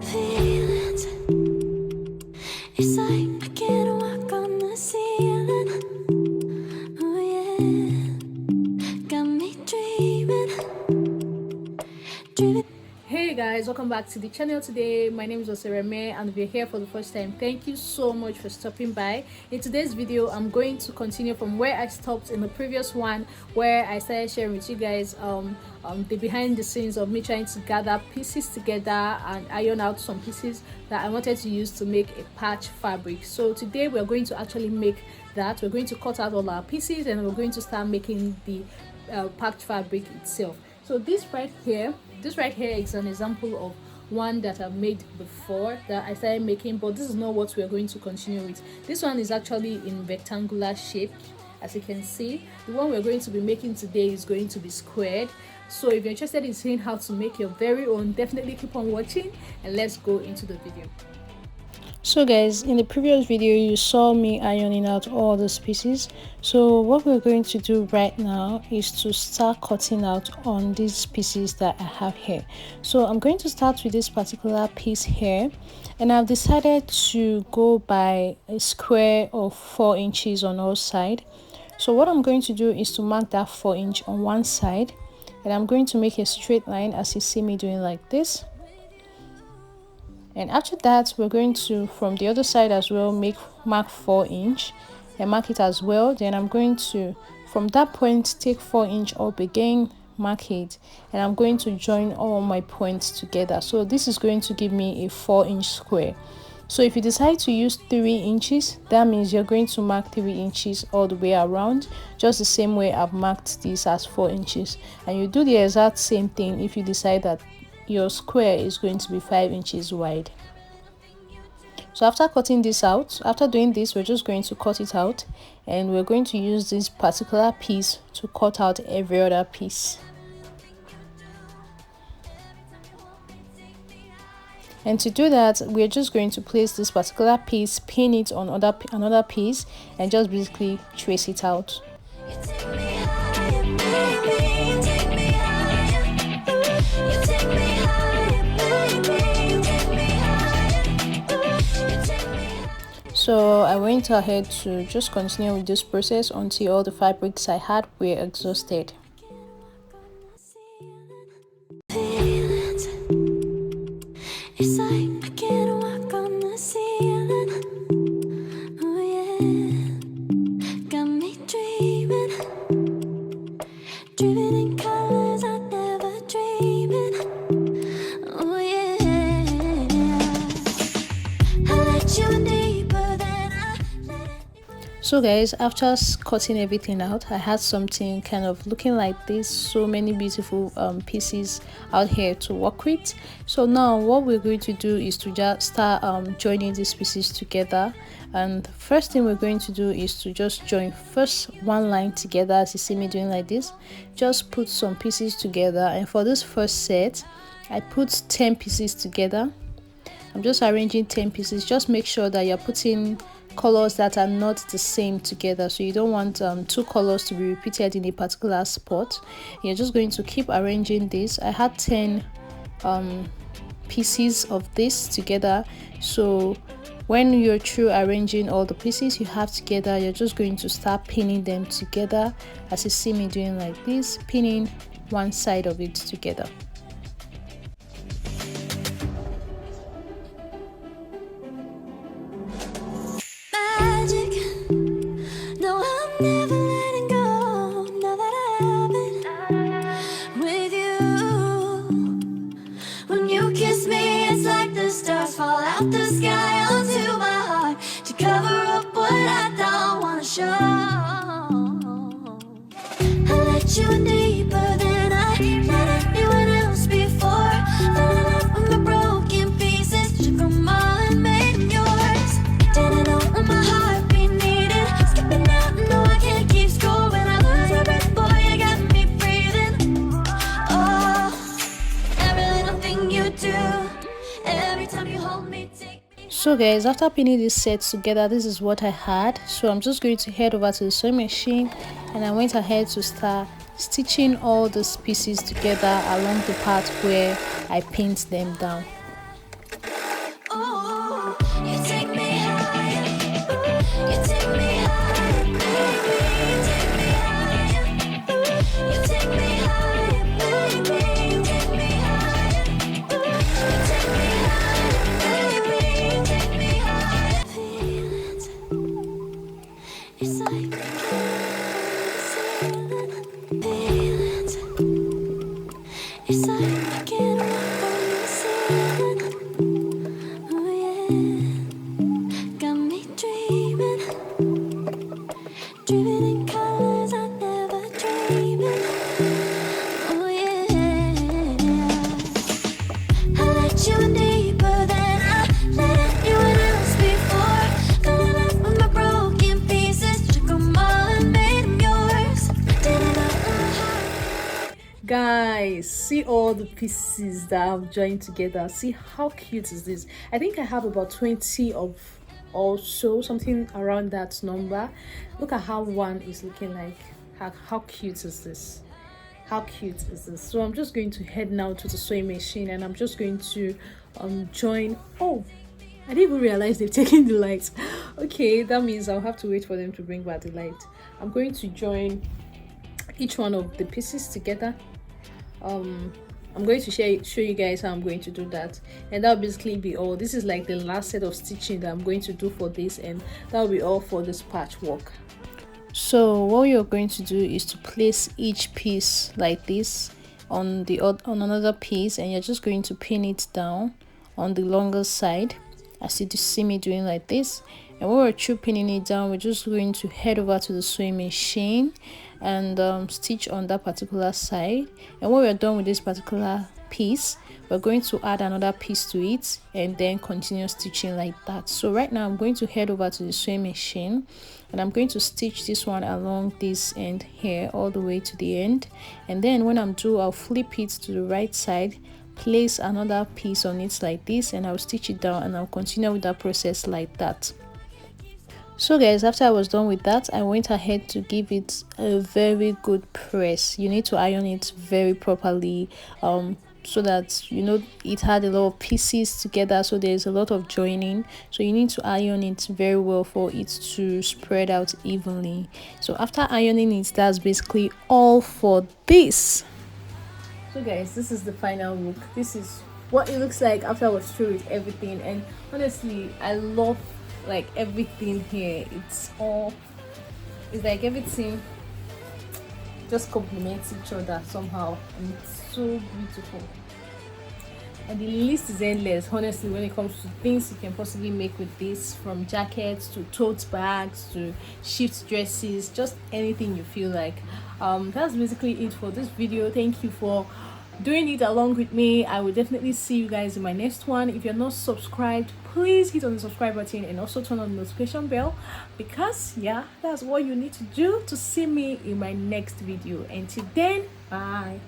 feelings. It's like I can't walk on the ceiling. Oh yeah, got me dreaming. Hey guys, welcome back to the channel. Today my name is Osereme, and if you're here for the first time, thank you so much for stopping by. In today's video, I'm going to continue from where I stopped in the previous one, where I started sharing with you guys the behind the scenes of me trying to gather pieces together and iron out some pieces that I wanted to use to make a patch fabric. So today we're going to actually make that. We're going to cut out all our pieces and we're going to start making the patch fabric itself. So this right here is an example of one that I've made before that I started making, but this is not what we're going to continue with. This one is actually in rectangular shape. As you can see, the one we're going to be making today is going to be squared. So if you're interested in seeing how to make your very own, definitely keep on watching and let's go into the video. So guys, in the previous video you saw me ironing out all those pieces. So what we're going to do right now is to start cutting out on these pieces that I have here. So I'm going to start with this particular piece here, and I've decided to go by a square of 4 inches on all sides. So what I'm going to do is to mark that 4 inch on one side, and I'm going to make a straight line as you see me doing like this. And after that, we're going to, from the other side as well, mark 4 inch and mark it as well. Then I'm going to, from that point, take 4 inch up again, mark it, and I'm going to join all my points together. So this is going to give me a 4 inch square. So if you decide to use 3 inches, that means you're going to mark 3 inches all the way around, just the same way I've marked this as 4 inches. And you do the exact same thing if you decide that your square is going to be 5 inches wide. So after cutting this out, after doing this, we're just going to cut it out, and we're going to use this particular piece to cut out every other piece. And to do that, we're just going to place this particular piece, pin it on another piece, and just basically trace it out. So I went ahead to just continue with this process until all the fabrics I had were exhausted. It's like I can't walk on the ceiling. Oh yeah, got me dreaming. Dreaming in colors I never dreamed. Oh yeah, I let you in deeper than I let. So guys, after cutting everything out, I had something kind of looking like this. So many beautiful pieces out here to work with. So now what we're going to do is to just start joining these pieces together. And the first thing we're going to do is to just join first one line together, as you see me doing like this. Just put some pieces together, and for this first set I put 10 pieces together. I'm just arranging 10 pieces. Just make sure that you're putting colors that are not the same together, so you don't want 2 colors to be repeated in a particular spot. You're just going to keep arranging this. I had 10 pieces of this together, so when you're through arranging all the pieces you have together, you're just going to start pinning them together, as you see me doing like this, pinning one side of it together. No, I'm never letting go. Now that I have it with you. When you kiss me, it's like the stars fall out the sky onto my heart to cover up what I don't want to show. I let you in deeper than I let anyone else before. Fell in love with my broken pieces, took them all and made them yours. Didn't know what my heart So guys, after pinning this set together, this is what I had. So I'm just going to head over to the sewing machine, and I went ahead to start stitching all these pieces together along the part where I pinned them down. see all the pieces that I've joined together. See how cute is this? I think I have about 20 of also, something around that number. Look at how one is looking like. How cute is this? How cute is this? So I'm just going to head now to the sewing machine, and I'm just going to join. Oh, I didn't even realize they've taken the lights. Okay, that means I'll have to wait for them to bring back the light. I'm going to join each one of the pieces together. I'm going to show you guys how I'm going to do that, and that'll basically be all. This is like the last set of stitching that I'm going to do for this, and that'll be all for this patchwork. So what you're going to do is to place each piece like this on another piece, and you're just going to pin it down on the longer side, as you see me doing like this. And when we're through pinning it down, we're just going to head over to the sewing machine and stitch on that particular side. And when we're done with this particular piece, we're going to add another piece to it and then continue stitching like that. So right now I'm going to head over to the sewing machine, and I'm going to stitch this one along this end here all the way to the end. And then when I'm done, I'll flip it to the right side, place another piece on it like this, and I'll stitch it down, and I'll continue with that process like that. So guys, after I was done with that, I went ahead to give it a very good press. You need to iron it very properly, so that it had a lot of pieces together, so there's a lot of joining. So you need to iron it very well for it to spread out evenly. So after ironing it, that's basically all for this. So guys, this is the final look. This is what it looks like after I was through with everything, and honestly I love like everything here. It's like everything just complements each other somehow, and it's so beautiful. And the list is endless, honestly, when it comes to things you can possibly make with this, from jackets to tote bags to shift dresses, just anything you feel like. That's basically it for this video. Thank you for doing it along with me. I will definitely see you guys in my next one. If you're not subscribed, please hit on the subscribe button and also turn on the notification bell, because yeah, that's what you need to do to see me in my next video. Until then, bye.